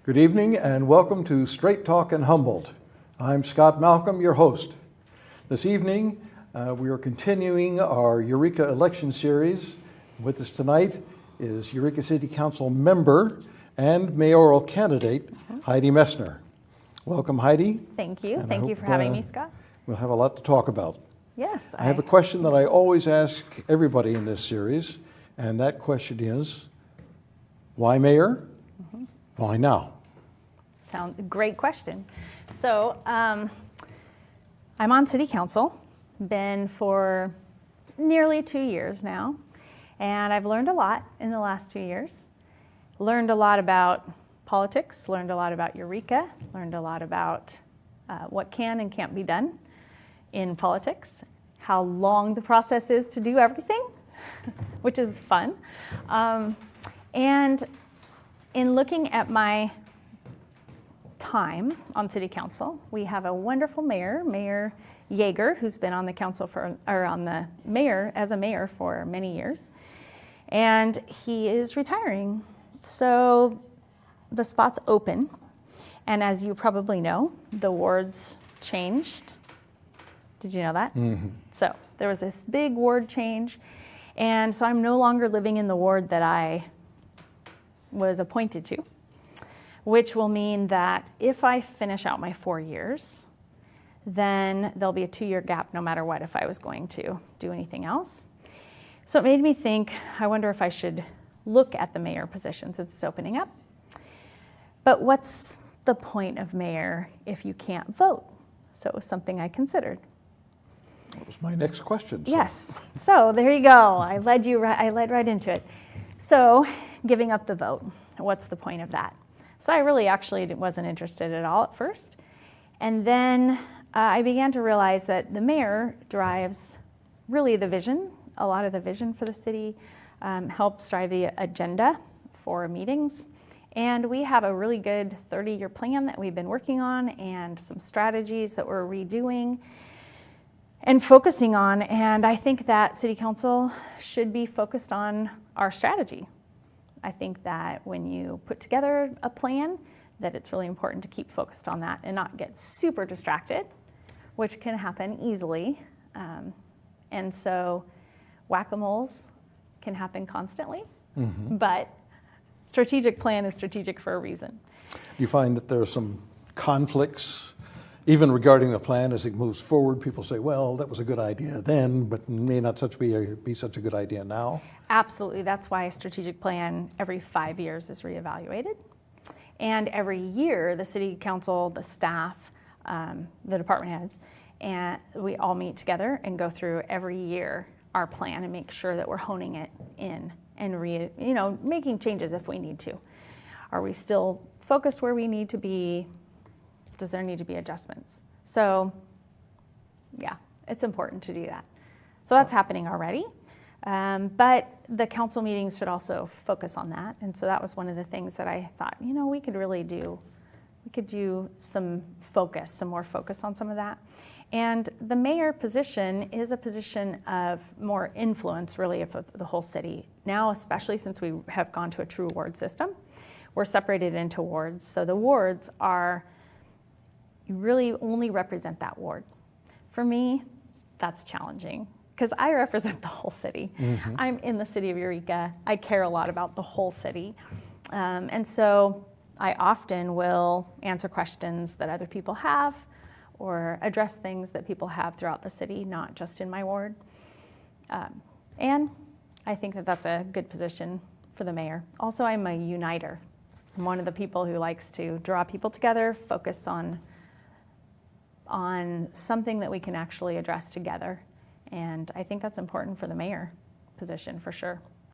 Good evening and welcome to Straight Talk in Humboldt. I'm Scott Malcolm, your host. This evening, we are continuing our Eureka election series. With us tonight is Eureka City Council member and mayoral candidate, Heidi Messner. Welcome, Heidi. Thank you. Thank you for having me, Scott. We'll have a lot to talk about. Yes. I have a question that I always ask everybody in this series, and that question is, why mayor? Why now? Great question. So I'm on city council, been for nearly 2 years now, and I've learned a lot in the last 2 years. Learned a lot about politics, learned a lot about Eureka, learned a lot about what can and can't be done in politics, how long the process is to do everything, which is fun. And in looking at my time on city council, we have a wonderful mayor, Mayor Yeager, who's been on the council as a mayor for many years, and he is retiring. So the spot's open, and as you probably know, the wards changed. Did you know that? Mm-hmm. So there was this big ward change, and so I'm no longer living in the ward that I was appointed to, which will mean that if I finish out my 4 years, then there'll be a 2-year gap no matter what if I was going to do anything else. So it made me think, I wonder if I should look at the mayor position since it's opening up. But what's the point of mayor if you can't vote? So it was something I considered. That was my next question. So. Yes. So there you go. I led right into it. So giving up the vote, what's the point of that? So I really actually wasn't interested at all at first. And then I began to realize that the mayor drives really the vision, a lot of the vision for the city, helps drive the agenda for meetings. And we have a really good 30-year plan that we've been working on and some strategies that we're redoing and focusing on. And I think that city council should be focused on our strategy. I think that when you put together a plan, that it's really important to keep focused on that and not get super distracted, which can happen easily. And so whack-a-moles can happen constantly, but strategic plan is strategic for a reason. You find that there are some conflicts, even regarding the plan as it moves forward. People say, well, that was a good idea then, but may not be such a good idea now. Absolutely. That's why a strategic plan every 5 years is reevaluated. And every year, the city council, the staff, the department heads, and we all meet together and go through every year our plan and make sure that we're honing it in and making changes if we need to. Are we still focused where we need to be? Does there need to be adjustments? So yeah, it's important to do that. So that's happening already. But the council meetings should also focus on that. And so that was one of the things that I thought, we could do some more focus on some of that. And the mayor position is a position of more influence really of the whole city. Now, especially since we have gone to a true ward system, we're separated into wards. So the wards you really only represent that ward. For me, that's challenging because I represent the whole city. Mm-hmm. I'm in the city of Eureka. I care a lot about the whole city. And so I often will answer questions that other people have or address things that people have throughout the city, not just in my ward. And I think that that's a good position for the mayor. Also, I'm a uniter. I'm one of the people who likes to draw people together, focus on something that we can actually address together. And I think that's important for the mayor position for sure.